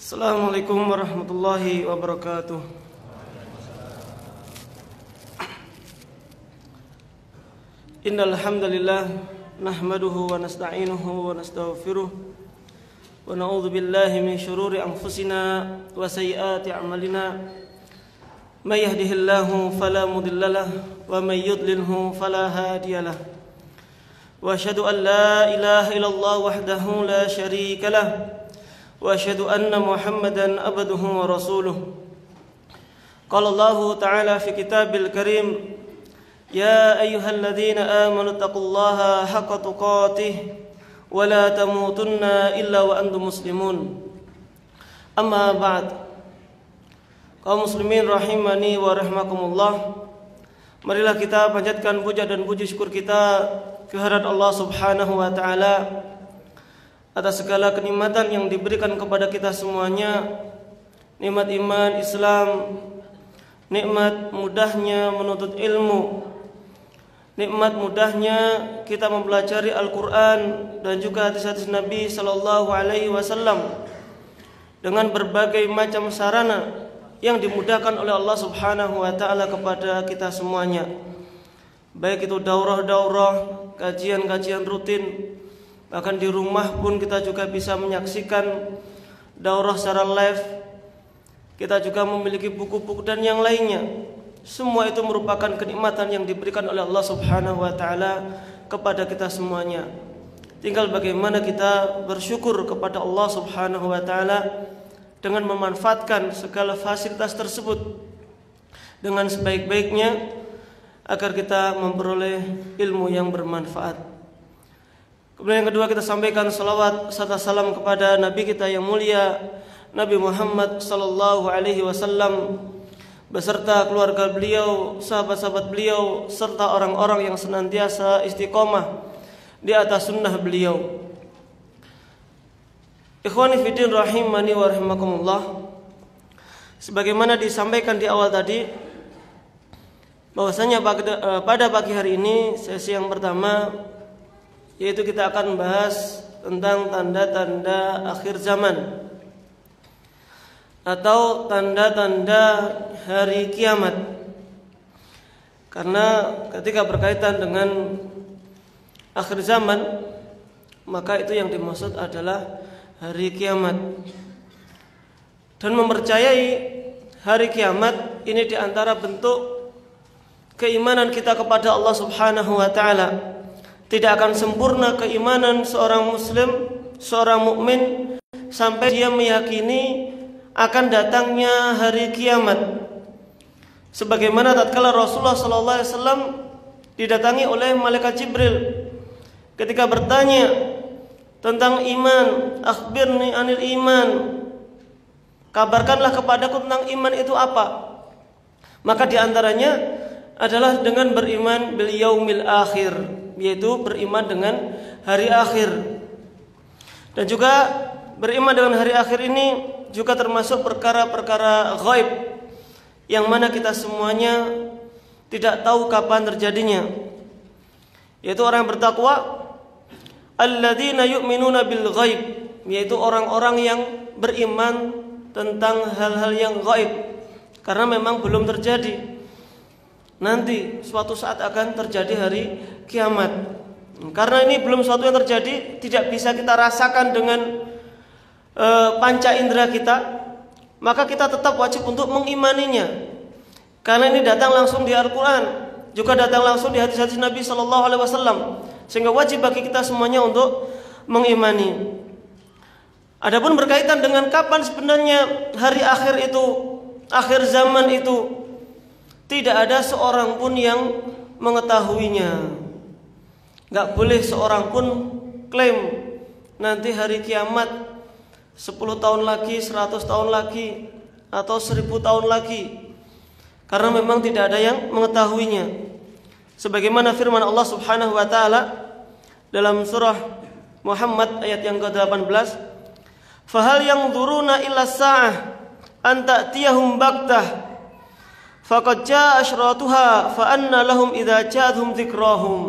Assalamualaikum warahmatullahi wabarakatuh. Innal hamdalillah nahmaduhu wa nasta'inuhu wa nastaghfiruh wa na'udzu billahi min shururi anfusina wa sayyiati a'malina. May yahdihillahu fala mudhillalah wa may yudlilhu fala hadiyalah. Wa asyhadu an la ilaha illallah wahdahu la syarika lah. Wa asyhadu anna Muhammadan abduhu wa rasuluh. Qala Allah ta'ala fi kitabil karim, ya ayyuhalladzina amanu taqullaha haqqa tuqatih wa la tamutunna illa wa antum muslimun. Amma ba'd. Kaum muslimin rahimani wa rahmakumullah, marilah kita panjatkan puja dan puji syukur kita kehadirat Allah Subhanahu wa taala atas segala kenikmatan yang diberikan kepada kita semuanya, nikmat iman Islam, nikmat mudahnya menuntut ilmu, nikmat mudahnya kita mempelajari Al-Quran dan juga hadis-hadis Nabi Sallallahu Alaihi Wasallam dengan berbagai macam sarana yang dimudahkan oleh Allah Subhanahu Wa Taala kepada kita semuanya, baik itu daurah-daurah, kajian-kajian rutin, bahkan di rumah pun kita juga bisa menyaksikan daurah secara live. Kita juga memiliki buku-buku dan yang lainnya. Semua itu merupakan kenikmatan yang diberikan oleh Allah Subhanahu wa taala kepada kita semuanya. Tinggal bagaimana kita bersyukur kepada Allah Subhanahu wa taala dengan memanfaatkan segala fasilitas tersebut dengan sebaik-baiknya agar kita memperoleh ilmu yang bermanfaat. Kemudian yang kedua, kita sampaikan salawat serta salam kepada Nabi kita yang mulia, Nabi Muhammad sallallahu alaihi wasallam beserta keluarga beliau, sahabat-sahabat beliau, serta orang-orang yang senantiasa istiqomah di atas sunnah beliau. Ikhwani fiddin rahimani wa rahimakumullah, sebagaimana disampaikan di awal tadi, bahwasanya pada pagi hari ini sesi yang pertama, yaitu kita akan membahas tentang tanda-tanda akhir zaman atau tanda-tanda hari kiamat. Karena ketika berkaitan dengan akhir zaman, maka itu yang dimaksud adalah hari kiamat. Dan mempercayai hari kiamat ini diantara bentuk keimanan kita kepada Allah Subhanahu wa taala. Tidak akan sempurna keimanan seorang muslim, seorang mukmin, sampai dia meyakini akan datangnya hari kiamat. Sebagaimana tatkala Rasulullah SAW didatangi oleh malaikat Jibril ketika bertanya tentang iman, akhbirni anil iman, kabarkanlah kepadaku tentang iman itu apa. Maka diantaranya adalah dengan beriman bil yaumil akhir, yaitu beriman dengan hari akhir. Dan juga beriman dengan hari akhir ini juga termasuk perkara-perkara ghaib yang mana kita semuanya tidak tahu kapan terjadinya, yaitu orang yang bertakwa, alladzina yu'minuna bil ghaib, yaitu orang-orang yang beriman tentang hal-hal yang ghaib, karena memang belum terjadi. Nanti suatu saat akan terjadi hari kiamat. Karena ini belum suatu yang terjadi, tidak bisa kita rasakan dengan panca indera kita, maka kita tetap wajib untuk mengimaninya. Karena ini datang langsung di Al-Quran, juga datang langsung di hadis-hadis Nabi Sallallahu Alaihi Wasallam, sehingga wajib bagi kita semuanya untuk mengimani. Adapun berkaitan dengan kapan sebenarnya hari akhir itu, akhir zaman itu, tidak ada seorang pun yang mengetahuinya. Gak boleh seorang pun klaim nanti hari kiamat 10 tahun lagi, 100 tahun lagi, atau 1000 tahun lagi, karena memang tidak ada yang mengetahuinya. Sebagaimana firman Allah Subhanahu wa taala dalam surah Muhammad ayat yang ke-18, fahal yanzuruna illa sa'ah an ta'tiyahum baghtah faqad jaa asyratuha fa anna lahum idza ja'atuhum dzikrahum.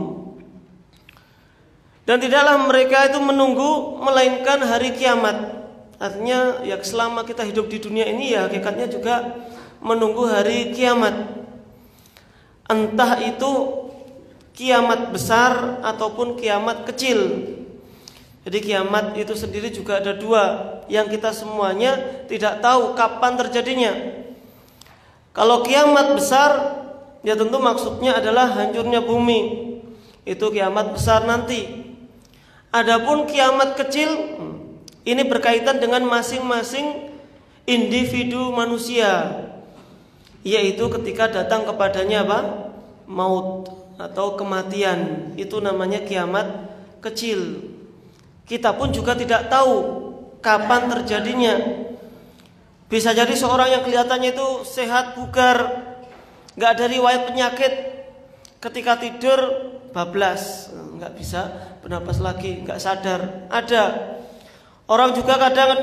Dan tidaklah mereka itu menunggu melainkan hari kiamat Artinya ya selama kita hidup di dunia ini ya hakikatnya juga menunggu hari kiamat. Entah itu kiamat besar ataupun kiamat kecil. Jadi kiamat itu sendiri juga ada dua, yang kita semuanya tidak tahu kapan terjadinya. Kalau kiamat besar, ya tentu maksudnya adalah hancurnya bumi. Itu kiamat besar nanti. Adapun kiamat kecil, ini berkaitan dengan masing-masing individu manusia, yaitu ketika datang kepadanya apa? Maut atau kematian. Itu namanya kiamat kecil. Kita pun juga tidak tahu kapan terjadinya. Bisa jadi seorang yang kelihatannya itu sehat, bugar, gak ada riwayat penyakit, ketika tidur bablas, gak bisa bernapas lagi, gak sadar. Ada orang juga kadang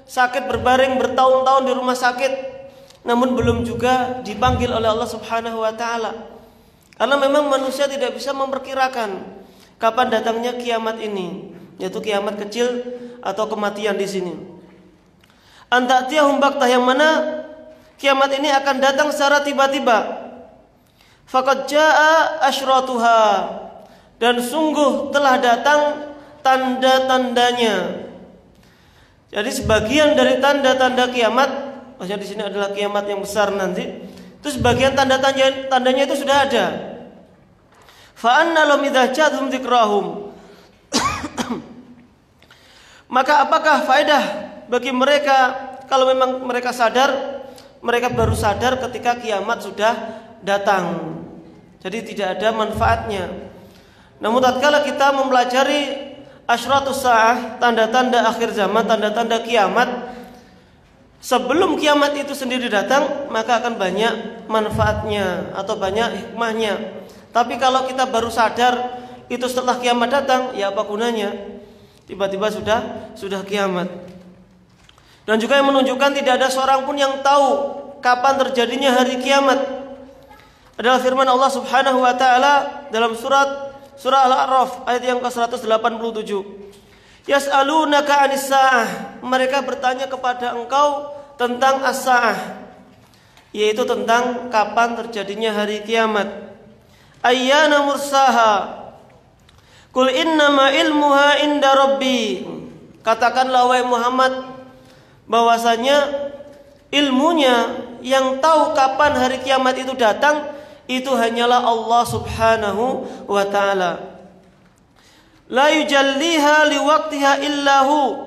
sakit berbaring bertahun-tahun di rumah sakit, namun belum juga dipanggil oleh Allah Subhanahu wa ta'ala. Karena memang manusia tidak bisa memperkirakan kapan datangnya kiamat ini, yaitu kiamat kecil atau kematian di sini. Antatiyahum baktah, yang mana kiamat ini akan datang secara tiba-tiba. Faqad jaa asyratuha, dan sungguh telah datang tanda-tandanya. Jadi sebagian dari tanda-tanda kiamat, maksudnya di sini adalah kiamat yang besar nanti. Itu sebagian tanda-tandanya itu sudah ada. Fa anna lahum idza ja'atuhum dzikrahum. Maka apakah faedah bagi mereka kalau memang mereka sadar? Mereka baru sadar ketika kiamat sudah datang. Jadi tidak ada manfaatnya. Namun tatkala kita mempelajari asyratus sa'ah, tanda-tanda akhir zaman, tanda-tanda kiamat, sebelum kiamat itu sendiri datang, maka akan banyak manfaatnya atau banyak hikmahnya. Tapi kalau kita baru sadar itu setelah kiamat datang, ya apa gunanya? Tiba-tiba sudah kiamat. Dan juga yang menunjukkan tidak ada seorang pun yang tahu kapan terjadinya hari kiamat adalah firman Allah Subhanahu wa ta'ala dalam surah Al-A'raf ayat yang ke-187. Yas'alunaka 'anis sa'ah, mereka bertanya kepada engkau tentang as-sa'ah, yaitu tentang kapan terjadinya hari kiamat. Ayyana mursaha, qul innama ilmuha inda rabbi. Katakanlah wahai Muhammad, bahwasanya ilmunya yang tahu kapan hari kiamat itu datang itu hanyalah Allah Subhanahu wa ta'ala. La yujalliha liwaqtiha illahu,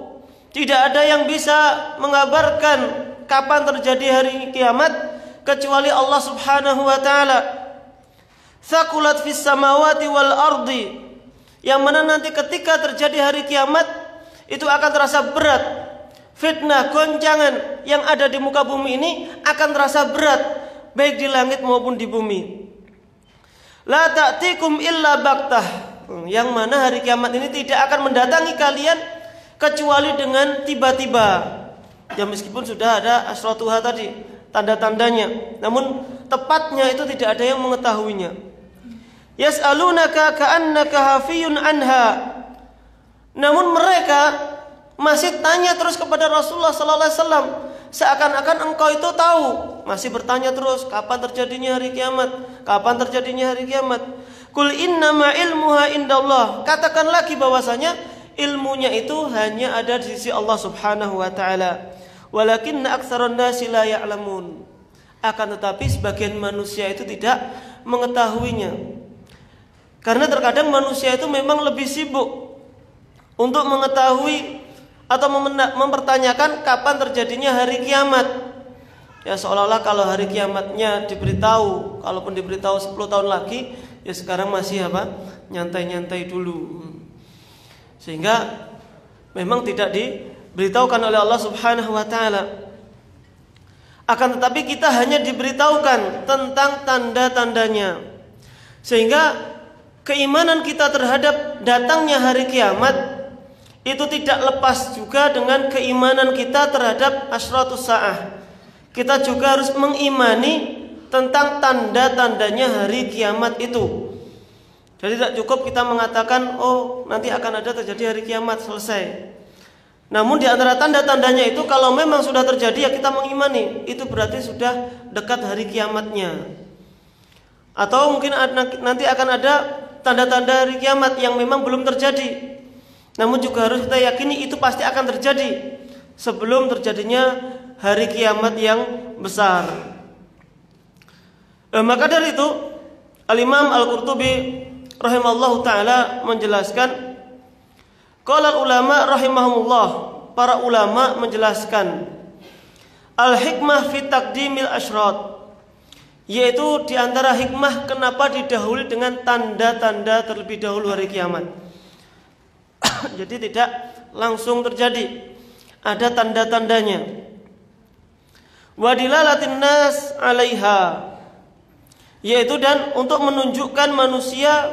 tidak ada yang bisa mengabarkan kapan terjadi hari kiamat kecuali Allah Subhanahu wa ta'ala. Thaqulat fis samawati wal ardi, yang mana nanti ketika terjadi hari kiamat itu akan terasa berat. Fitnah, goncangan yang ada di muka bumi ini akan terasa berat, baik di langit maupun di bumi. La ta'tikum illa baktah, yang mana hari kiamat ini tidak akan mendatangi kalian kecuali dengan tiba-tiba. Ya meskipun sudah ada asyratuha tadi, tanda-tandanya, namun tepatnya itu tidak ada yang mengetahuinya. Yas'alunaka ka'annaka hafiyun anha, namun mereka masih tanya terus kepada Rasulullah sallallahu alaihi wasallam, seakan-akan engkau itu tahu. Masih bertanya terus, kapan terjadinya hari kiamat? Kapan terjadinya hari kiamat? Qul innama ilmuha indallah, katakan lagi bahwasanya ilmunya itu hanya ada di sisi Allah Subhanahu wa taala. Walakinna aktsaran nasi la ya'lamun, akan tetapi sebagian manusia itu tidak mengetahuinya. Karena terkadang manusia itu memang lebih sibuk untuk mengetahui atau mempertanyakan kapan terjadinya hari kiamat. Ya seolah-olah kalau hari kiamatnya diberitahu, kalaupun diberitahu 10 tahun lagi, ya sekarang masih apa? Nyantai-nyantai dulu. Sehingga memang tidak diberitahukan oleh Allah Subhanahu wa taala. Akan tetapi kita hanya diberitahukan tentang tanda-tandanya. Sehingga keimanan kita terhadap datangnya hari kiamat itu tidak lepas juga dengan keimanan kita terhadap asyratus sa'ah. Kita juga harus mengimani tentang tanda-tandanya hari kiamat itu. Jadi tidak cukup kita mengatakan, oh nanti akan ada terjadi hari kiamat, selesai. Namun di antara tanda-tandanya itu kalau memang sudah terjadi ya kita mengimani, itu berarti sudah dekat hari kiamatnya. Atau mungkin nanti akan ada tanda-tanda hari kiamat yang memang belum terjadi, namun juga harus kita yakini itu pasti akan terjadi sebelum terjadinya hari kiamat yang besar. Maka dari itu Al-Imam Al-Qurtubi rahimallahu ta'ala menjelaskan, qala ulama rahimahumullah, para ulama menjelaskan al-hikmah fi taqdimil asyrat, yaitu diantara hikmah kenapa didahului dengan tanda-tanda terlebih dahulu hari kiamat. Jadi tidak langsung terjadi, ada tanda-tandanya. Wa dilalatin nas 'alaiha, yaitu dan untuk menunjukkan manusia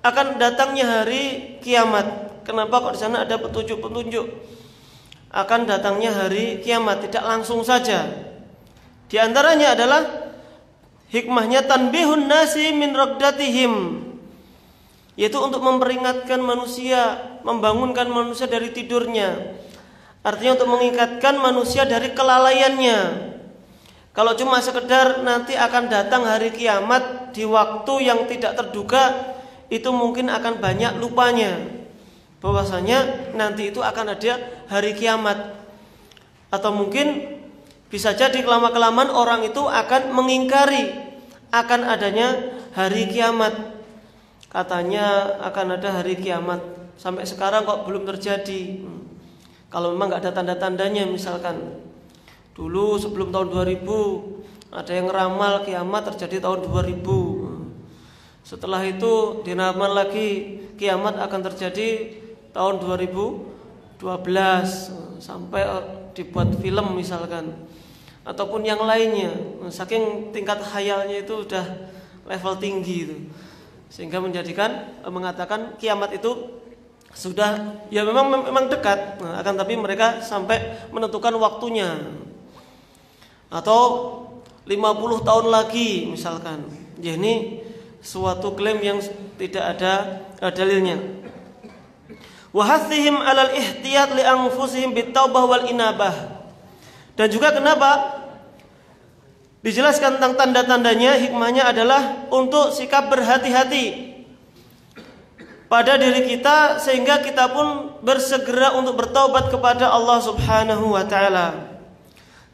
akan datangnya hari kiamat. Kenapa kok di sana ada petunjuk-petunjuk akan datangnya hari kiamat, tidak langsung saja. Di antaranya adalah hikmahnya tanbihun nasi min raqdatihim, yaitu untuk memperingatkan manusia, membangunkan manusia dari tidurnya. Artinya untuk mengingatkan manusia dari kelalaiannya. Kalau cuma sekedar nanti akan datang hari kiamat di waktu yang tidak terduga, itu mungkin akan banyak lupanya bahwasanya nanti itu akan ada hari kiamat. Atau mungkin bisa jadi kelama-kelamaan orang itu akan mengingkari akan adanya hari kiamat. Katanya akan ada hari kiamat, sampai sekarang kok belum terjadi. Kalau memang nggak ada tanda-tandanya, misalkan dulu sebelum tahun 2000 ada yang ngeramal kiamat terjadi tahun 2000. Setelah itu diramal lagi kiamat akan terjadi tahun 2012, sampai dibuat film misalkan, ataupun yang lainnya. Saking tingkat khayalnya itu udah level tinggi itu, sehingga menjadikan mengatakan kiamat itu sudah ya memang dekat, akan tapi mereka sampai menentukan waktunya. Atau 50 tahun lagi misalkan. Ya, ini suatu klaim yang tidak ada dalilnya. Wa hathihim 'alal ihtiyat li anfusihim bitaubah wal inabah. Dan juga kenapa dijelaskan tentang tanda-tandanya, hikmahnya adalah untuk sikap berhati-hati pada diri kita, sehingga kita pun bersegera untuk bertaubat kepada Allah Subhanahu wa ta'ala.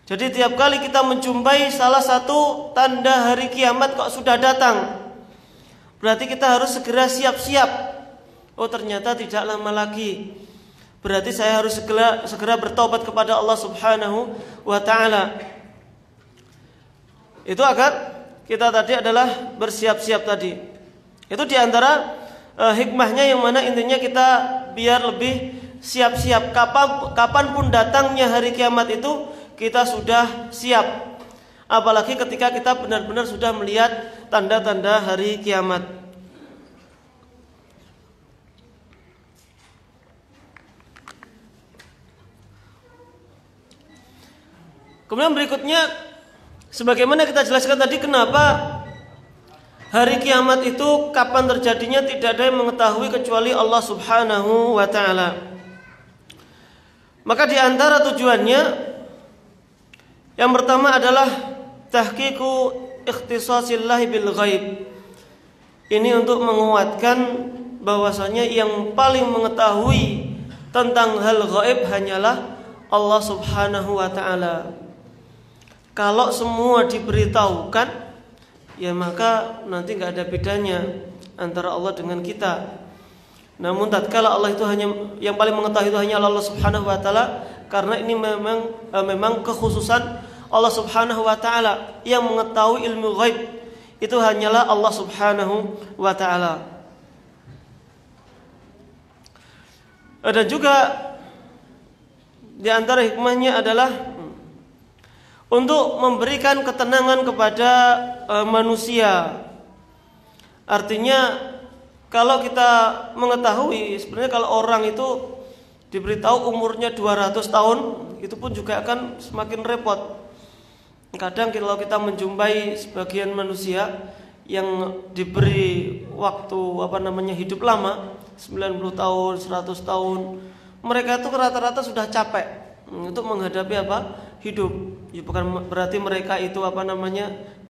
Jadi tiap kali kita menjumpai salah satu tanda hari kiamat kok sudah datang, berarti kita harus segera siap-siap. Oh, ternyata tidak lama lagi, berarti saya harus segera bertaubat kepada Allah Subhanahu wa ta'ala. Itu agar kita tadi adalah bersiap-siap tadi. Itu diantara hikmahnya, yang mana intinya kita biar lebih siap-siap. Kapanpun datangnya hari kiamat itu kita sudah siap. Apalagi ketika kita benar-benar sudah melihat tanda-tanda hari kiamat. Kemudian berikutnya, sebagaimana kita jelaskan tadi, kenapa hari kiamat itu kapan terjadinya tidak ada yang mengetahui kecuali Allah Subhanahu wa ta'ala. Maka di antara tujuannya, yang pertama adalah tahqiqu ikhtisasillahi bil ghaib. Ini untuk menguatkan bahwasanya yang paling mengetahui tentang hal ghaib hanyalah Allah Subhanahu wa ta'ala. Kalau semua diberitahukan, ya maka nanti nggak ada bedanya antara Allah dengan kita. Namun tatkala Allah itu hanya yang paling mengetahui itu hanya Allah Subhanahu wa ta'ala, karena ini memang kekhususan Allah Subhanahu wa ta'ala. Yang mengetahui ilmu ghaib itu hanyalah Allah Subhanahu wa ta'ala. Dan juga di antara hikmahnya adalah untuk memberikan ketenangan kepada manusia. Artinya kalau kita mengetahui, sebenarnya kalau orang itu diberitahu umurnya 200 tahun, itu pun juga akan semakin repot. Kadang kalau kita menjumpai sebagian manusia yang diberi waktu hidup lama, 90 tahun, 100 tahun, mereka itu rata-rata sudah capek untuk menghadapi apa? Hidup. Ya bukan berarti mereka itu apa namanya?